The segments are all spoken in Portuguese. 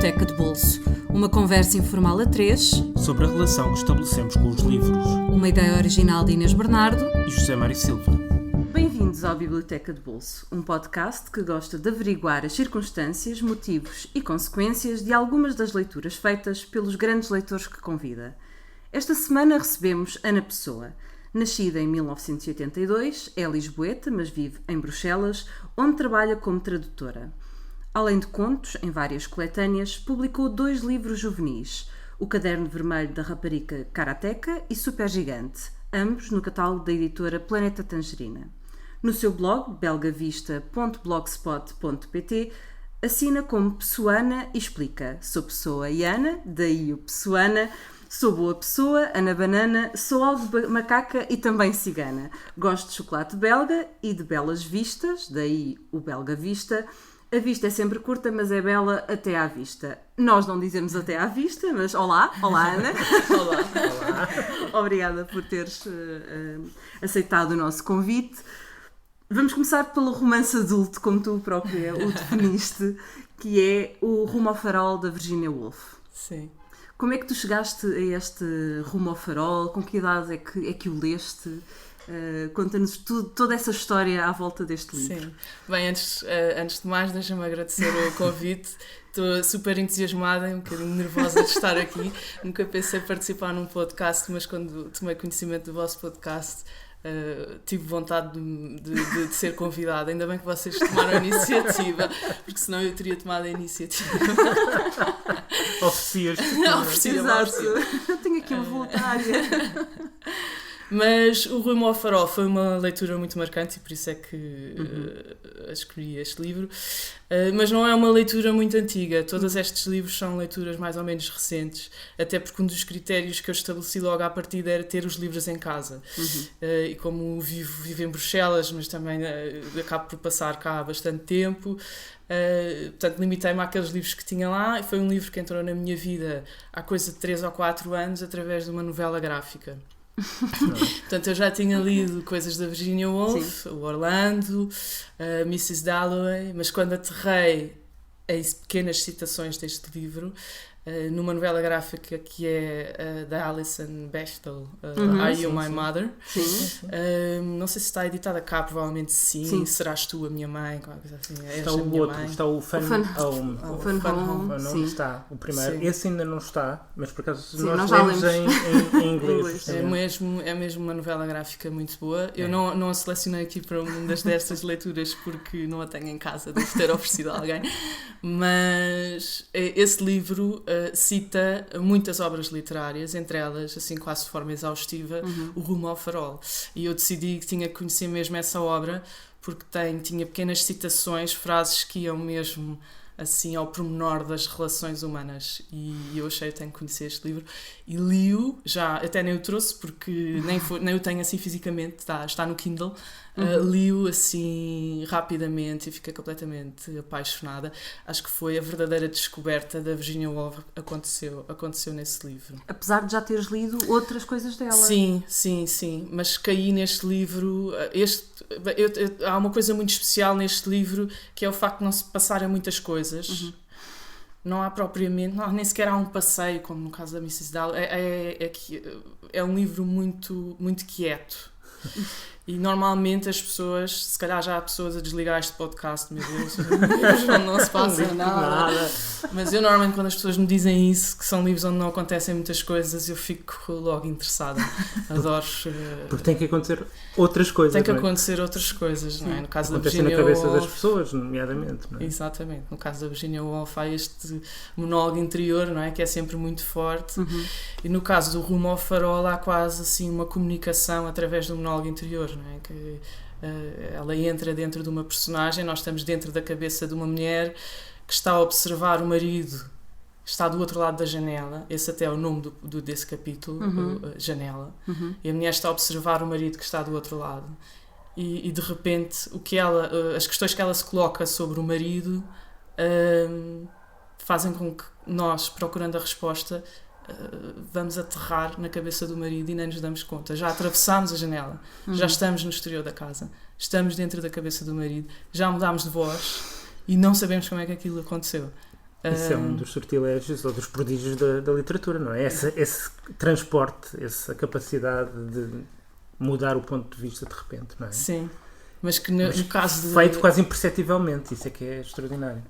Biblioteca de Bolso, uma conversa informal a três sobre a relação que estabelecemos com os livros. Uma ideia original de Inês Bernardo E José Mário Silva. Bem-vindos ao Biblioteca de Bolso, um podcast que gosta de averiguar as circunstâncias, motivos e consequências de algumas das leituras feitas pelos grandes leitores que convida. Esta semana recebemos Ana Pessoa. Nascida em 1982, é lisboeta, mas vive em Bruxelas, onde trabalha como tradutora. Além de contos, em várias coletâneas, publicou 2 livros juvenis, O Caderno Vermelho da Rapariga Karateca e Supergigante, ambos no catálogo da editora Planeta Tangerina. No seu blog, belgavista.blogspot.pt, assina como Pessoana e explica: sou pessoa e Ana, daí o Pessoana. Sou boa pessoa, Ana Banana, sou algo macaca e também cigana. Gosto de chocolate belga e de belas vistas, daí o Belga Vista. A vista é sempre curta, mas é bela até à vista. Nós não dizemos até à vista, mas olá Ana. Olá. Obrigada por teres aceitado o nosso convite. Vamos começar pelo romance adulto, como tu própria o definiste, que é o Rumo ao Farol da Virginia Woolf. Sim. Como é que tu chegaste a este Rumo ao Farol? Com que idade é que o leste? Conta-nos toda essa história à volta deste livro. Sim. Bem, antes de mais, deixa-me agradecer o convite. Estou super entusiasmada e um bocadinho nervosa de estar aqui. Nunca pensei participar num podcast, mas quando tomei conhecimento do vosso podcast, tive vontade de ser convidada. Ainda bem que vocês tomaram a iniciativa, porque senão eu teria tomado a iniciativa. Oferecias-te. Exato. Tenho aqui uma voluntária. Mas o Rumo ao Farol foi uma leitura muito marcante e por isso é que escolhi este livro. Mas não é uma leitura muito antiga. Todos estes livros são leituras mais ou menos recentes, até porque um dos critérios que eu estabeleci logo à partida era ter os livros em casa. E como vivo em Bruxelas, mas também acabo por passar cá há bastante tempo, portanto limitei-me àqueles livros que tinha lá, e foi um livro que entrou na minha vida há coisa de 3 ou 4 anos através de uma novela gráfica. Portanto, eu já tinha lido coisas da Virginia Woolf, o Orlando, a Mrs. Dalloway, mas quando aterrei em pequenas citações deste livro, numa novela gráfica que é da Alison Bechdel, Are You My Mother? Sim. Não sei se está editada cá, provavelmente sim. Serás tu a minha mãe? Qualquer coisa assim. Está o outro, mãe. está o Fun Home. O Fun Home, sim. Está o primeiro. Sim. Esse ainda não está, mas por acaso Sim, nós lemos em inglês. É mesmo uma novela gráfica muito boa. Eu não a selecionei aqui para uma destas leituras porque não a tenho em casa, devo ter oferecido a alguém. Mas esse livro cita muitas obras literárias, entre elas, assim quase de forma exaustiva, o Rumo ao Farol. E eu decidi que tinha que conhecer mesmo essa obra porque tinha pequenas citações, frases que iam mesmo assim ao pormenor das relações humanas, e eu achei que tenho que conhecer este livro e li-o, já até nem o trouxe porque nem o tenho assim fisicamente, está no Kindle. Li-o assim rapidamente e fiquei completamente apaixonada. Acho que foi a verdadeira descoberta da Virginia Woolf aconteceu nesse livro. Apesar de já teres lido outras coisas dela. Sim, mas caí neste livro. Há uma coisa muito especial neste livro, que é o facto de não se passarem muitas coisas. Não há propriamente, nem sequer há um passeio, como no caso da Mrs. Dalloway. É um livro muito, muito quieto. E normalmente as pessoas, se calhar já há pessoas a desligar este podcast, meu Deus, não se passa nada. Mas eu normalmente, quando as pessoas me dizem isso, que são livros onde não acontecem muitas coisas, eu fico logo interessada. Adoro. Porque tem que acontecer outras coisas. Tem que acontecer outras coisas, não é? No caso da Virginia na cabeça Woolf, das pessoas, nomeadamente. Não é? Exatamente. No caso da Virginia Woolf há este monólogo interior, não é? Que é sempre muito forte. E no caso do Rumo ao Farol há quase assim uma comunicação através do monólogo interior, não é? Que ela entra dentro de uma personagem, nós estamos dentro da cabeça de uma mulher que está a observar o marido, está do outro lado da janela. Esse até é o nome desse capítulo, Janela. E a mulher está a observar o marido que está do outro lado. E de repente as questões que ela se coloca sobre o marido fazem com que nós, procurando a resposta, vamos aterrar na cabeça do marido e nem nos damos conta. Já atravessámos a janela, já estamos no exterior da casa, estamos dentro da cabeça do marido, já mudámos de voz e não sabemos como é que aquilo aconteceu. Isso é um dos sortilégios ou dos prodígios da literatura, não é? Esse transporte, essa capacidade de mudar o ponto de vista de repente, não é? Sim, mas que no caso de... Feito quase imperceptivelmente, isso é que é extraordinário.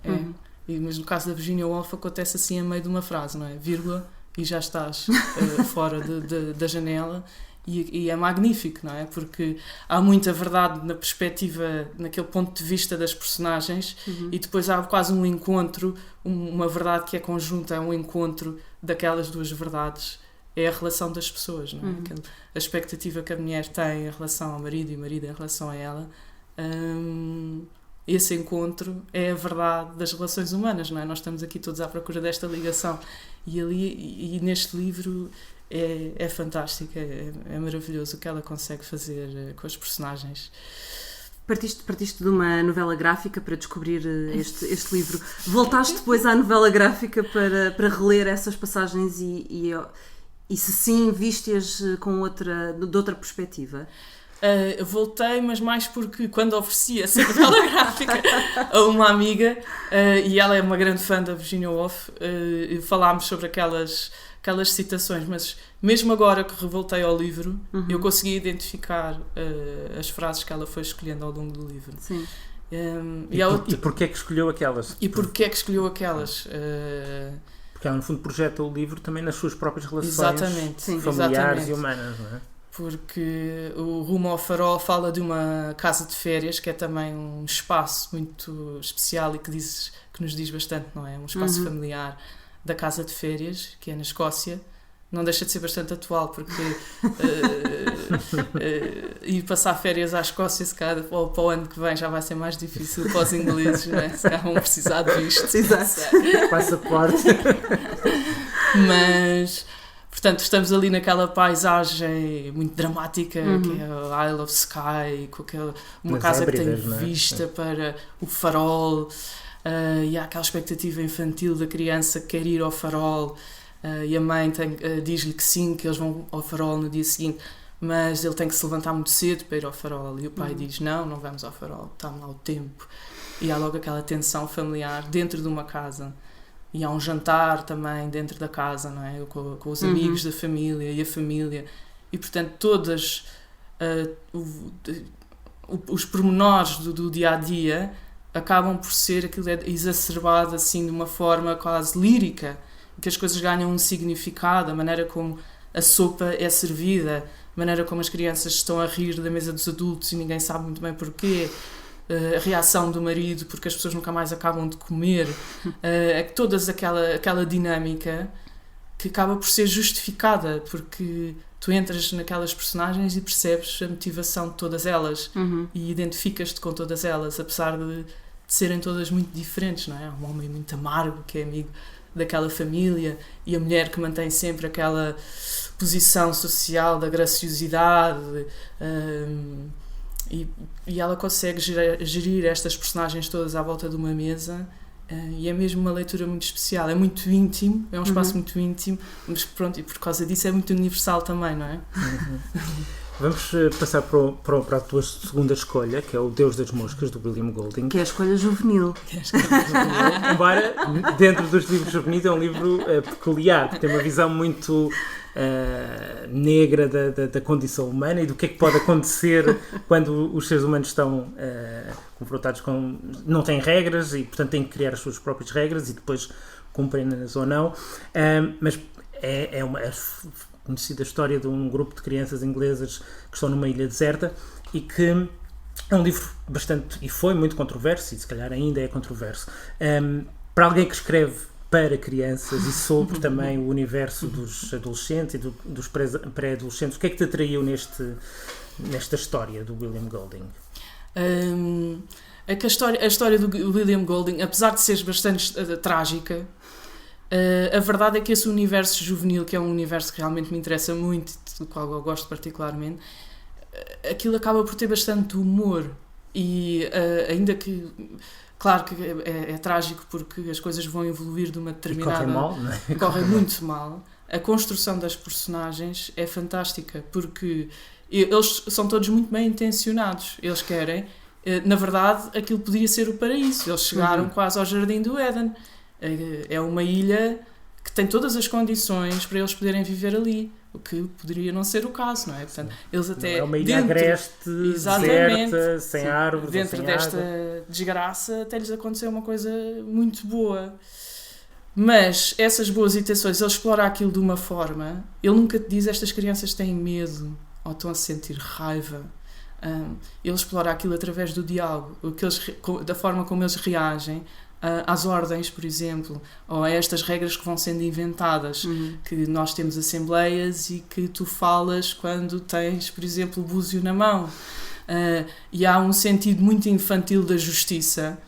Mas no caso da Virginia Woolf acontece assim a meio de uma frase, não é? Vírgula, e já estás fora da janela. E é magnífico, não é? Porque há muita verdade na perspectiva, naquele ponto de vista das personagens, e depois há quase um encontro, uma verdade que é conjunta, é um encontro daquelas duas verdades, é a relação das pessoas, não é? A expectativa que a mulher tem em relação ao marido e o marido em relação a ela, esse encontro é a verdade das relações humanas, não é? Nós estamos aqui todos à procura desta ligação, e neste livro... É fantástico, é maravilhoso o que ela consegue fazer com as personagens. Partiste de uma novela gráfica para descobrir este livro. Voltaste depois à novela gráfica para reler essas passagens e se sim, viste-as de outra perspectiva? Voltei, mas mais porque quando ofereci essa novela gráfica a uma amiga, e ela é uma grande fã da Virginia Woolf, falámos sobre aquelas citações, mas mesmo agora que revoltei ao livro, eu consegui identificar as frases que ela foi escolhendo ao longo do livro. Sim. E porquê é que escolheu aquelas? Porquê é que escolheu aquelas? Porque ela, no fundo, projeta o livro também nas suas próprias relações familiares exatamente. E humanas, não é? Porque o Rumo ao Farol fala de uma casa de férias, que é também um espaço muito especial e que nos diz bastante, não é? Um espaço familiar da casa de férias, que é na Escócia. Não deixa de ser bastante atual, porque ir passar férias à Escócia, se calhar para o ano que vem já vai ser mais difícil para os ingleses, não é? Se calhar vão precisar de visto. Exato. Passaporte. Mas, portanto, estamos ali naquela paisagem muito dramática, que é a Isle of Skye, com uma Nas casa Hébridas, que tem vista para o farol, e há aquela expectativa infantil da criança que quer ir ao farol, e a mãe diz-lhe que sim, que eles vão ao farol no dia seguinte, mas ele tem que se levantar muito cedo para ir ao farol, e o pai diz, não vamos ao farol, está lá o tempo, e há logo aquela tensão familiar dentro de uma casa, e há um jantar também dentro da casa, não é? Com os amigos da família e a família, e portanto todas os pormenores do dia-a-dia acabam por ser aquilo exacerbado assim de uma forma quase lírica, que as coisas ganham um significado, a maneira como a sopa é servida, a maneira como as crianças estão a rir da mesa dos adultos e ninguém sabe muito bem porquê, a reação do marido porque as pessoas nunca mais acabam de comer, toda aquela dinâmica que acaba por ser justificada, porque tu entras naquelas personagens e percebes a motivação de todas elas e identificas-te com todas elas, apesar de serem todas muito diferentes, não é? Há um homem muito amargo que é amigo daquela família e a mulher que mantém sempre aquela posição social da graciosidade, e ela consegue gerir estas personagens todas à volta de uma mesa, e é mesmo uma leitura muito especial, é muito íntimo, é um espaço muito íntimo, mas pronto, e por causa disso é muito universal também, não é? Vamos passar para a tua segunda escolha, que é O Deus das Moscas, do William Golding. Que é a escolha juvenil. Embora, dentro dos livros juvenis, é um livro peculiar, porque tem uma visão muito negra da condição humana e do que é que pode acontecer quando os seres humanos estão confrontados com... não têm regras e, portanto, têm que criar as suas próprias regras e depois cumprem-nas ou não. Mas é uma conhecida história de um grupo de crianças inglesas que estão numa ilha deserta e que é um livro bastante, e foi muito controverso, e se calhar ainda é controverso, para alguém que escreve para crianças e sobre também o universo dos adolescentes e dos pré-adolescentes. O que é que te atraiu nesta história do William Golding? É que a história do William Golding, apesar de ser bastante trágica, a verdade é que esse universo juvenil, que é um universo que realmente me interessa muito, do qual eu gosto particularmente, aquilo acaba por ter bastante humor e ainda que, claro que é trágico porque as coisas vão evoluir de uma determinada... E corre mal, não é? Corre muito mal. A construção das personagens é fantástica porque eles são todos muito bem intencionados, eles querem... Na verdade, aquilo poderia ser o paraíso. Eles chegaram quase ao Jardim do Éden. É uma ilha que tem todas as condições para eles poderem viver ali, o que poderia não ser o caso, não é? Portanto, eles até não é uma ilha agreste, deserta, sem árvores, dentro sem desta água. desgraça até lhes aconteceu uma coisa muito boa. Mas essas boas intenções, ele explora aquilo de uma forma, ele nunca te diz estas crianças têm medo ou estão a sentir raiva. Ele explora aquilo através do diálogo, da forma como eles reagem às ordens, por exemplo, ou a estas regras que vão sendo inventadas, que nós temos assembleias e que tu falas quando tens, por exemplo, o búzio na mão. E há um sentido muito infantil da justiça.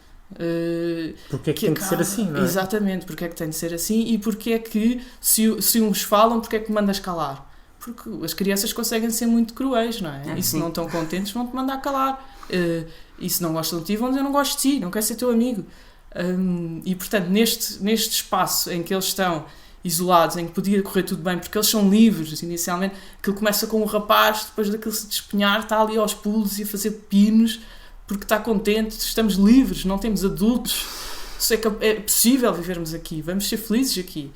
Porque é que tem de ser assim, não é? Exatamente, porque é que tem de ser assim e porque é que, se uns falam, porque é que mandas calar? Porque as crianças conseguem ser muito cruéis, não é? E se não estão contentes, vão-te mandar calar. E se não gostam de ti, vão dizer não gosto de ti, não quero ser teu amigo. E portanto, neste espaço em que eles estão isolados, em que podia correr tudo bem, porque eles são livres inicialmente, aquilo começa com um rapaz, depois daquilo se despenhar, está ali aos pulos e a fazer pinos, porque está contente, estamos livres, não temos adultos, é possível vivermos aqui, vamos ser felizes aqui.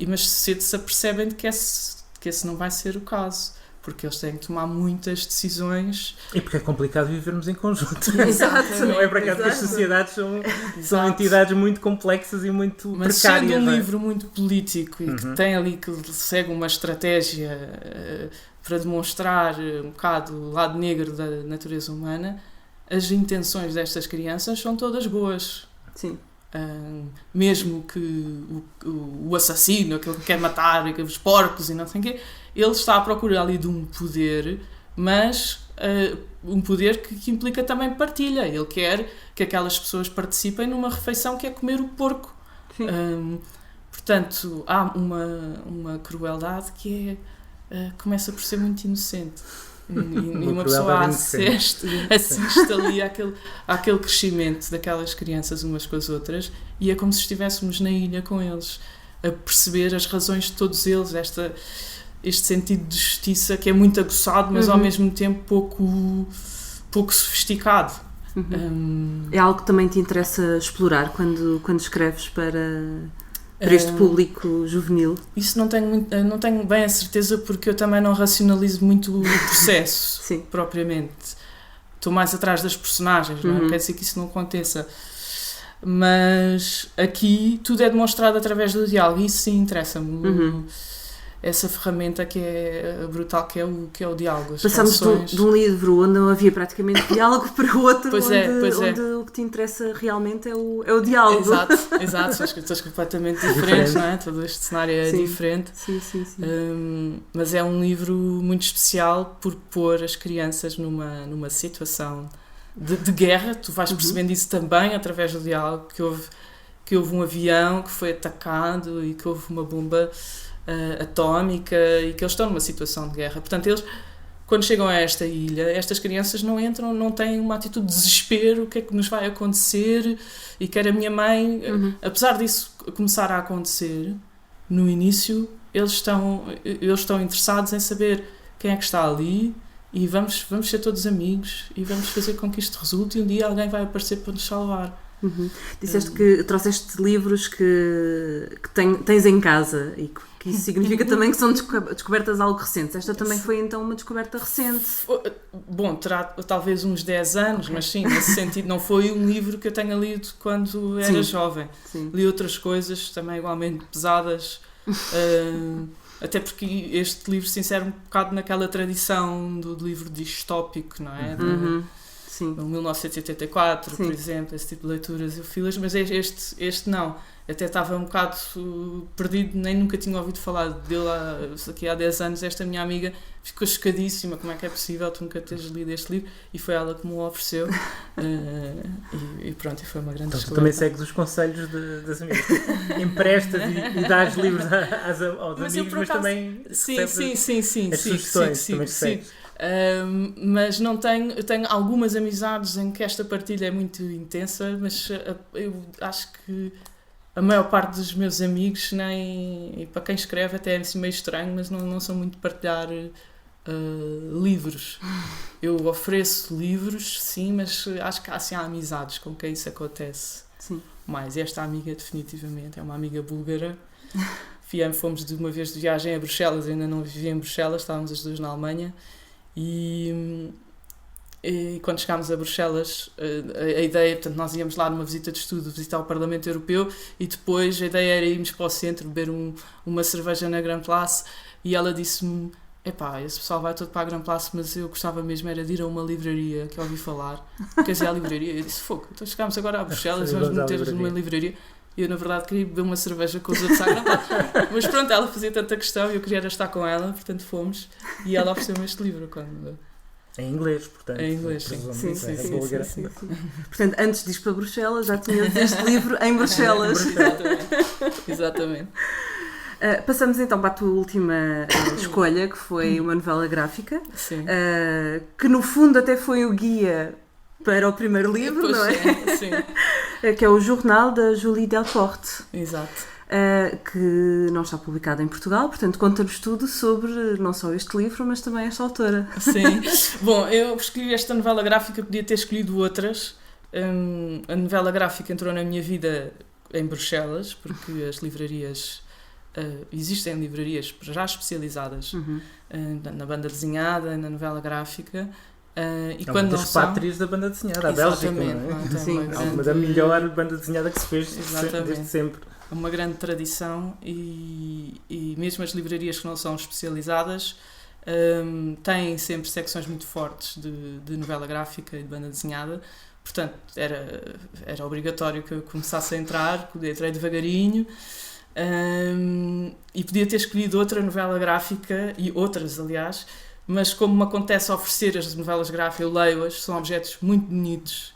Mas cedo se apercebem de que esse não vai ser o caso. Porque eles têm que tomar muitas decisões. E porque é complicado vivermos em conjunto. Exato. Não é para cá que as sociedades são entidades muito complexas e muito precárias. Mas sendo um livro muito político e que tem ali, que segue uma estratégia para demonstrar um bocado o lado negro da natureza humana, as intenções destas crianças são todas boas. Sim. Mesmo que o assassino, aquele que quer matar os porcos e não sei o quê, ele está à procura ali de um poder, mas um poder que implica também partilha. Ele quer que aquelas pessoas participem numa refeição que é comer o porco. Portanto, há uma crueldade que começa por ser muito inocente. E uma pessoa assiste ali àquele crescimento daquelas crianças umas com as outras, e é como se estivéssemos na ilha com eles, a perceber as razões de todos eles, este sentido de justiça que é muito aguçado, mas ao mesmo tempo pouco sofisticado. É algo que também te interessa explorar quando escreves para este público juvenil? Isso não tenho bem a certeza, porque eu também não racionalizo muito o processo propriamente. Estou mais atrás das personagens, não quer dizer que isso não aconteça. Mas aqui tudo é demonstrado através do diálogo e isso sim interessa-me. Essa ferramenta que é brutal, que é o diálogo. Passamos de um livro onde não havia praticamente diálogo para outro, onde é. o que te interessa realmente é o diálogo. Exato, são escritores completamente diferentes, não é? Todo este cenário é diferente. Sim. Mas é um livro muito especial por pôr as crianças numa situação de guerra. Tu vais percebendo isso também através do diálogo, que houve um avião que foi atacado e que houve uma bomba atómica e que eles estão numa situação de guerra. Portanto, eles, quando chegam a esta ilha, estas crianças não têm uma atitude de desespero, o que é que nos vai acontecer, e quer a minha mãe, apesar disso começar a acontecer no início, eles estão interessados em saber quem é que está ali, e vamos ser todos amigos e vamos fazer com que isto resulte, e um dia alguém vai aparecer para nos salvar. Disseste que trouxeste livros que tens em casa e que isso significa também que são descobertas algo recentes. Esta também foi então uma descoberta recente. Bom, terá talvez uns 10 anos, mas sim, nesse sentido não foi um livro que eu tenha lido quando era jovem. Li outras coisas também igualmente pesadas, até porque este livro se insere um bocado naquela tradição do livro distópico, não é? Sim. 1984, por exemplo, esse tipo de leituras eu fiz, mas este não. Até estava um bocado perdido, nem nunca tinha ouvido falar dele aqui há 10 anos. Esta minha amiga ficou chocadíssima, como é que é possível tu nunca teres lido este livro, e foi ela que me o ofereceu. E pronto, e foi uma grande descoberta. Também segues os conselhos das amigas. Emprestas e dás livros aos amigos, mas também sim, as sugestões também segues. Mas não tenho algumas amizades em que esta partilha é muito intensa, mas eu acho que a maior parte dos meus amigos, e para quem escreve até é assim meio estranho, mas não são muito de partilhar livros. Eu ofereço livros, sim, mas acho que há amizades com quem isso acontece. Sim. mais esta amiga, definitivamente, é uma amiga búlgara. Fomos de uma vez de viagem a Bruxelas, eu ainda não vivia em Bruxelas, estávamos as duas na Alemanha, e quando chegámos a Bruxelas, a ideia, portanto, nós íamos lá numa visita de estudo, visitar o Parlamento Europeu, e depois a ideia era irmos para o centro, beber uma cerveja na Grand Place, e ela disse-me: epá, esse pessoal vai todo para a Grand Place, mas eu gostava mesmo era de ir a uma livraria que eu ouvi falar. Quer dizer, a livraria. Eu disse: fogo, então chegámos agora a Bruxelas, vamos meter-nos numa livraria. E eu, na verdade, queria beber uma cerveja com os outros à Grand Place. Mas pronto, ela fazia tanta questão e eu queria estar com ela, portanto fomos. E ela ofereceu-me este livro quando... Em inglês, portanto. Em inglês, sim. Sim. Portanto, antes de ir para Bruxelas, já tinhas este livro em Bruxelas. Exatamente. Passamos então para a tua última escolha, que foi uma novela gráfica, que no fundo até foi o guia para o primeiro livro, não é? Sim. Que é o Jornal da Julie Delporte. Exato. Que não está publicado em Portugal, portanto conta-nos tudo sobre não só este livro, mas também esta autora. Sim. Bom, eu escolhi esta novela gráfica, podia ter escolhido outras. A novela gráfica entrou na minha vida em Bruxelas, porque as livrarias... existem livrarias já especializadas na banda desenhada, na novela gráfica. E quando uma das pátrias da banda desenhada, a Bélgica, não é? Sim, uma da melhor banda desenhada que se fez desde sempre. Uma grande tradição e mesmo as livrarias que não são especializadas têm sempre secções muito fortes de novela gráfica e de banda desenhada. Portanto, era obrigatório que eu começasse a entrar, entrei devagarinho. E podia ter escolhido outra novela gráfica, e outras aliás, mas como me acontece oferecer as novelas gráficas, eu leio-as, são objetos muito bonitos,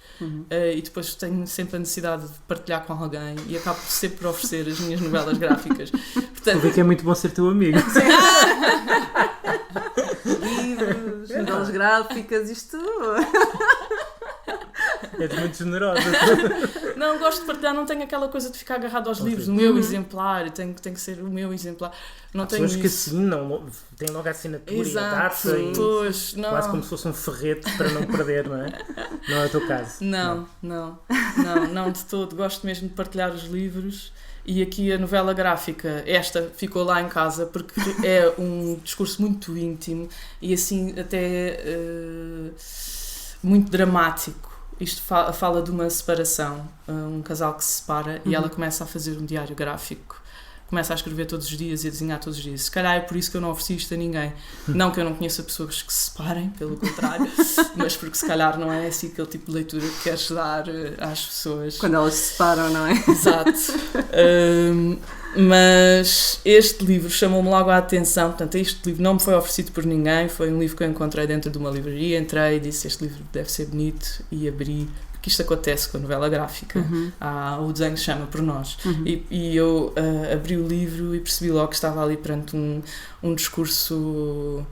e depois tenho sempre a necessidade de partilhar com alguém e acabo sempre por oferecer as minhas novelas gráficas. Portanto, vê que é muito bom ser teu amigo. Livros, novelas gráficas, isto... És muito generosa. Não, gosto de partilhar, não tenho aquela coisa de ficar agarrado aos livros, o meu exemplar, tem que ser o meu exemplar. Não há tenho pessoas que assinam, têm logo a assinatura. Exato, e a data, pois, não. Quase como se fosse um ferrete para não perder, não é? Não é o teu caso. Não de todo, gosto mesmo de partilhar os livros. E aqui a novela gráfica, esta ficou lá em casa porque é um discurso muito íntimo e assim até muito dramático. Isto fala de uma separação, um casal que se separa e ela começa a fazer um diário gráfico. Começa a escrever todos os dias e a desenhar todos os dias. Se calhar é por isso que eu não ofereci isto a ninguém. Não que eu não conheça pessoas que se separem, pelo contrário, mas porque se calhar não é assim aquele tipo de leitura que queres dar às pessoas. Quando elas se separam, não é? Exato. Mas este livro chamou-me logo a atenção. Portanto, este livro não me foi oferecido por ninguém. Foi um livro que eu encontrei dentro de uma livraria. Entrei e disse: este livro deve ser bonito. E abri. Porque isto acontece com a novela gráfica. O desenho chama por nós. E eu abri o livro e percebi logo que estava ali perante um discurso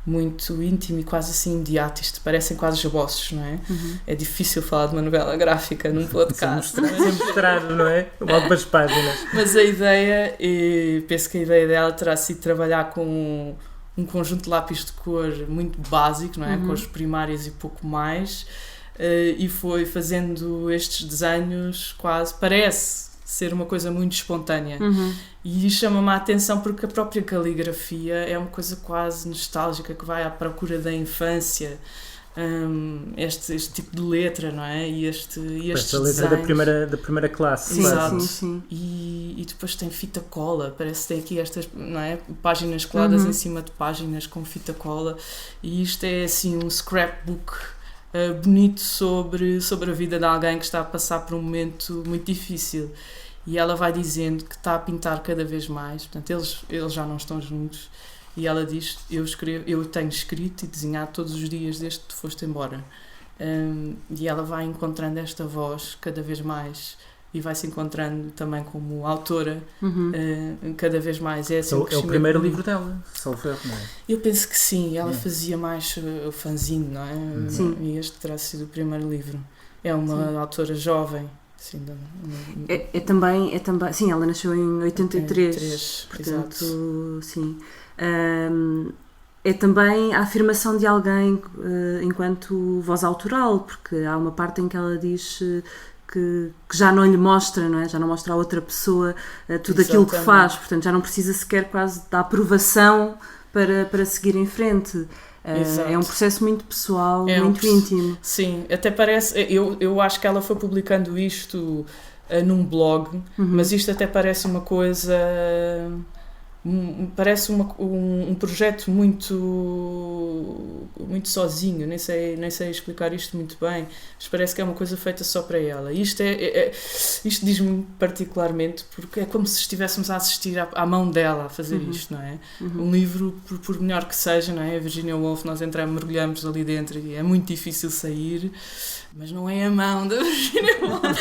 muito íntimo e quase assim imediato. Isto parecem quase esboços, não é? É difícil falar de uma novela gráfica num podcast. Sem mostrar, não é? Logo para as páginas. Mas a ideia, e penso que a ideia dela terá sido trabalhar com um conjunto de lápis de cor muito básico, não é? Cores primárias e pouco mais. E foi fazendo estes desenhos quase, parece ser uma coisa muito espontânea. E chama-me a atenção porque a própria caligrafia é uma coisa quase nostálgica que vai à procura da infância. Este tipo de letra, não é? E estes letra da primeira classe. Exato. Sim. E depois tem fita cola, parece que tem aqui estas, não é? Páginas coladas em cima de páginas com fita cola, e isto é assim um scrapbook bonito sobre a vida de alguém que está a passar por um momento muito difícil. E ela vai dizendo que está a pintar cada vez mais. Portanto, eles já não estão juntos. E ela diz: eu tenho escrito e desenhado todos os dias desde que tu foste embora. E ela vai encontrando esta voz cada vez mais e vai se encontrando também como autora cada vez mais. É, assim, é o primeiro livro dela, salvo erro, não é? Eu penso que sim, ela fazia mais o fanzine, não é? Sim. E este terá sido o primeiro livro. É uma autora jovem. Sim, é também, sim, ela nasceu em 83, portanto, exato. Sim. É também a afirmação de alguém enquanto voz autoral, porque há uma parte em que ela diz que já não lhe mostra, não é? Já não mostra a outra pessoa tudo aquilo que faz, portanto já não precisa sequer quase da aprovação para seguir em frente. É um processo muito pessoal, muito íntimo. Sim, até parece, eu acho que ela foi publicando isto num blog, mas isto até parece uma coisa... Parece um projeto muito sozinho, nem sei explicar isto muito bem, mas parece que é uma coisa feita só para ela. Isto diz-me particularmente porque é como se estivéssemos a assistir à mão dela a fazer isto, não é? Um livro, por melhor que seja, não é? A Virginia Woolf, nós mergulhamos ali dentro e é muito difícil sair, mas não é a mão da Virginia Woolf.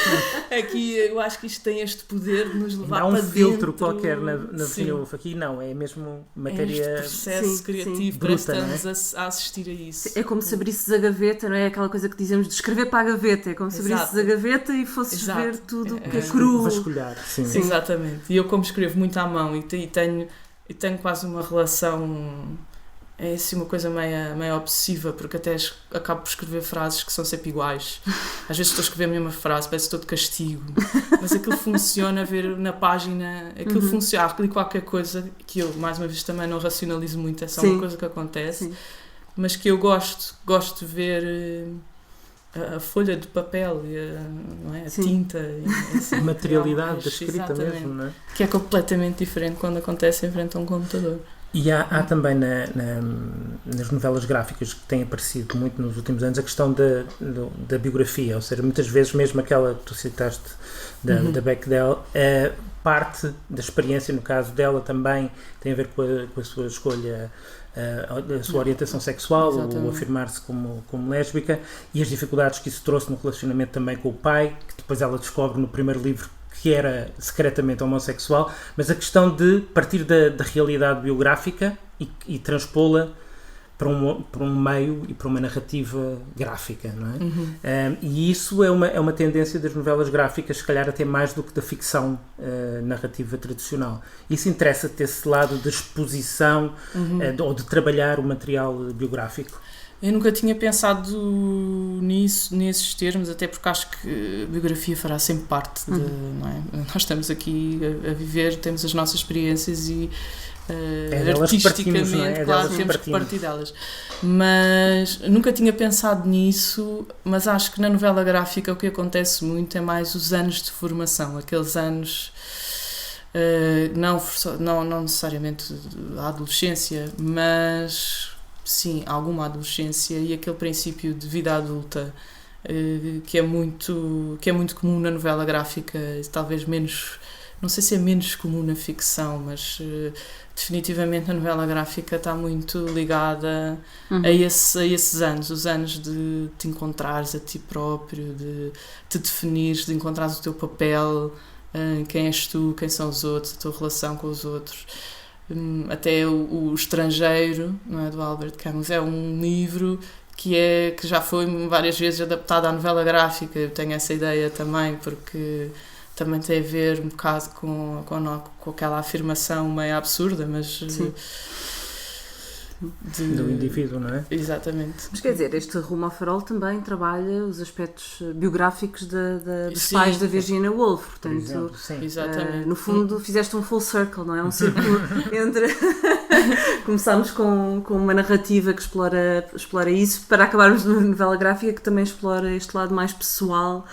Aqui eu acho que isto tem este poder de nos levar para dentro. Não há um filtro qualquer na Virginia Woolf. Aqui não, é mesmo matéria... É este processo criativo, parece que estamos a assistir a isso. É como se abrisses a gaveta, não é? Aquela coisa que dizemos de escrever para a gaveta. É como se abrisses a gaveta e fosses ver tudo que é cru. Vasculhar, sim. Exatamente. E eu, como escrevo muito à mão e tenho quase uma relação... É assim uma coisa meio obsessiva, porque até acabo por escrever frases que são sempre iguais. Às vezes estou a escrever a mesma frase, parece que estou de castigo. Mas aquilo funciona, a ver na página, aquilo funciona. Há ali qualquer coisa que eu, mais uma vez, também não racionalizo muito, é só uma coisa que acontece, mas que eu gosto de ver a folha de papel, não é? A tinta. A materialidade da escrita mesmo, não é? Que é completamente diferente quando acontece em frente a um computador. E há também nas novelas gráficas que têm aparecido muito nos últimos anos a questão da biografia, ou seja, muitas vezes mesmo aquela que tu citaste da Bechdel, parte da experiência, no caso dela também tem a ver com a sua escolha, a sua orientação sexual, ou afirmar-se como lésbica, e as dificuldades que isso trouxe no relacionamento também com o pai, que depois ela descobre no primeiro livro que era secretamente homossexual, mas a questão de partir da realidade biográfica e transpô-la para um meio e para uma narrativa gráfica, não é? E isso é uma tendência das novelas gráficas, se calhar até mais do que da ficção narrativa tradicional. Isso interessa-te esse lado de exposição ou de trabalhar o material biográfico? Eu nunca tinha pensado nesses termos, até porque acho que a biografia fará sempre parte de, não é? Nós estamos aqui a viver, temos as nossas experiências e artisticamente, claro, temos que partir delas. Mas nunca tinha pensado nisso, mas acho que na novela gráfica o que acontece muito é mais os anos de formação, aqueles anos... não necessariamente a adolescência, mas... Sim, alguma adolescência e aquele princípio de vida adulta que é muito comum na novela gráfica, talvez menos, não sei se é menos comum na ficção, mas definitivamente a novela gráfica está muito ligada a esses anos, os anos de te encontrares a ti próprio, de te definires, de encontrares o teu papel, quem és tu, quem são os outros, a tua relação com os outros. Até o Estrangeiro, não é, do Albert Camus, é um livro que já foi várias vezes adaptado à novela gráfica. Eu tenho essa ideia também, porque também tem a ver um bocado com aquela afirmação meio absurda, mas do indivíduo, não é? Exatamente. Mas quer dizer, este Rumo ao Farol também trabalha os aspectos biográficos dos pais da Virginia Woolf, portanto, exatamente. No fundo fizeste um full circle, não é? Um círculo entre... Começámos com uma narrativa que explora isso, para acabarmos numa novela gráfica que também explora este lado mais pessoal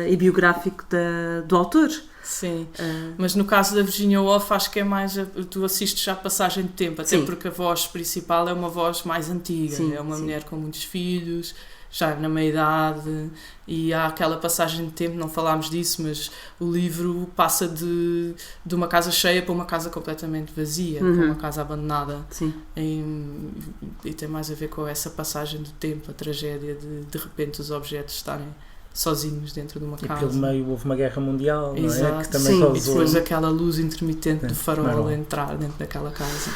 e biográfico do autor. Sim, mas no caso da Virginia Woolf acho que é mais, tu assistes já a passagem de tempo, até porque a voz principal é uma voz mais antiga, é uma mulher com muitos filhos, já na meia-idade, e há aquela passagem de tempo, não falámos disso, mas o livro passa de uma casa cheia para uma casa completamente vazia, para uma casa abandonada. Sim. E tem mais a ver com essa passagem de tempo, a tragédia de repente os objetos estarem sozinhos dentro de uma casa. E pelo meio houve uma guerra mundial, não é? Que também causou... E depois aquela luz intermitente do farol entrar dentro daquela casa.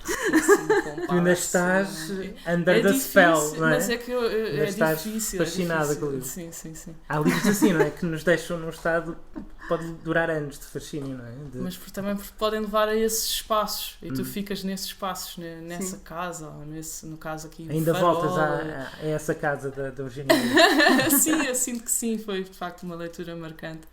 Assim, Tu ainda estás under the spell, não é? Mas é que é estás difícil. fascinada com o livro. Sim. Há livros assim, não é? Que nos deixam num estado que pode durar anos de fascínio, não é? Mas também porque podem levar a esses espaços e tu ficas nesses espaços, nessa casa, ou no caso aqui. Ainda farol. voltas a essa casa da Virginia. Sim, eu sinto que sim, foi de facto uma leitura marcante.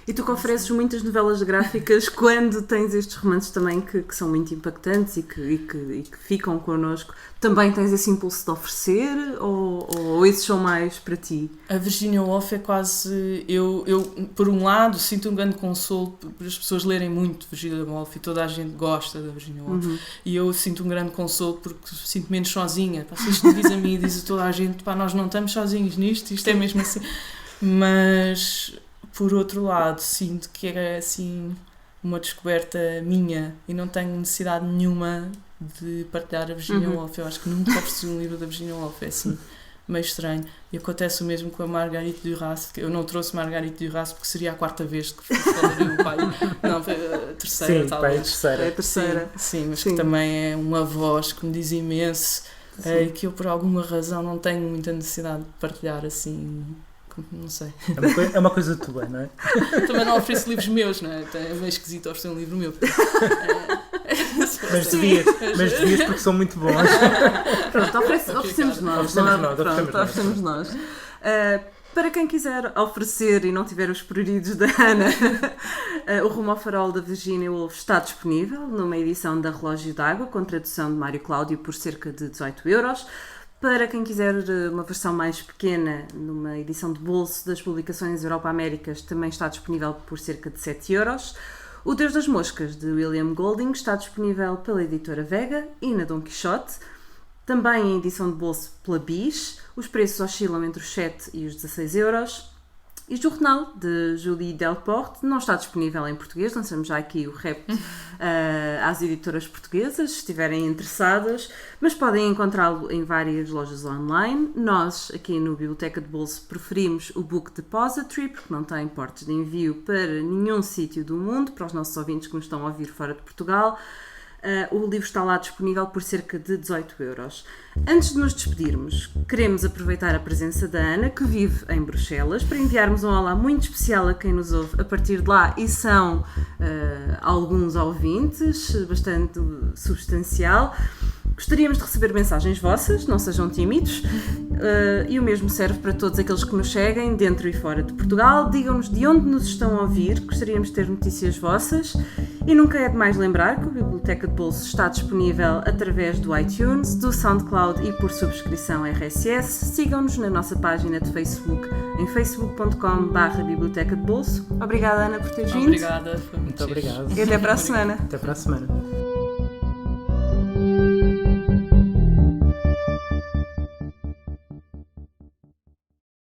E tu que ofereces muitas novelas gráficas quando tens estes romances também que são muito impactantes e que ficam connosco, também tens esse impulso de oferecer ou esses são mais para ti? A Virginia Woolf é quase... Eu, por um lado, sinto um grande consolo por as pessoas lerem muito Virginia Woolf e toda a gente gosta da Virginia Woolf. E eu sinto um grande consolo porque sinto menos sozinha. Se isto me diz a mim e diz a toda a gente, nós não estamos sozinhos nisto, isto é mesmo assim. Mas... Por outro lado, sinto que é assim uma descoberta minha e não tenho necessidade nenhuma de partilhar a Virginia Woolf. Eu acho que nunca ofereci um livro da Virginia Woolf, é assim, meio estranho. E acontece o mesmo com a Marguerite Duras. Eu não trouxe Marguerite Duras porque seria a 4ª vez que falaria o pai. Não, foi a terceira, sim, talvez. É a terceira. Sim, mas que também é uma voz que me diz imenso e que eu por alguma razão não tenho muita necessidade de partilhar assim... Não sei. É uma coisa tua, não é? Também não ofereço livros meus, não é? É meio esquisito oferecer um livro meu. Mas devias porque são muito bons. Pronto, oferecemos nós. Para quem quiser oferecer e não tiver os pruridos da Ana, o Rumo ao Farol da Virginia Woolf está disponível numa edição da Relógio d'Água, com tradução de Mário Cláudio por cerca de 18€. Para quem quiser uma versão mais pequena, numa edição de bolso das publicações Europa Américas, também está disponível por cerca de 7€. O Deus das Moscas, de William Golding, está disponível pela editora Vega e na Dom Quixote. Também em edição de bolso pela Bis. Os preços oscilam entre os 7 e os 16€. E o Jornal, de Julie Delporte, não está disponível em português. Lançamos já aqui o repto às editoras portuguesas, se estiverem interessadas, mas podem encontrá-lo em várias lojas online. Nós, aqui no Biblioteca de Bolso, preferimos o Book Depository, porque não tem portos de envio para nenhum sítio do mundo, para os nossos ouvintes que nos estão a ouvir fora de Portugal. O livro está lá disponível por cerca de 18€. Antes de nos despedirmos, queremos aproveitar a presença da Ana, que vive em Bruxelas, para enviarmos um olá muito especial a quem nos ouve a partir de lá, e são alguns ouvintes, bastante substancial. Gostaríamos de receber mensagens vossas, não sejam tímidos, e o mesmo serve para todos aqueles que nos seguem dentro e fora de Portugal. Digam-nos de onde nos estão a ouvir, gostaríamos de ter notícias vossas. E nunca é demais lembrar que o Biblioteca de Bolso está disponível através do iTunes, do SoundCloud e por subscrição RSS. Sigam-nos na nossa página de Facebook, em facebook.com/Biblioteca de Bolso. Obrigada, Ana, por teres vindo. Obrigada, foi muito obrigado. E até para a semana. Até para a semana.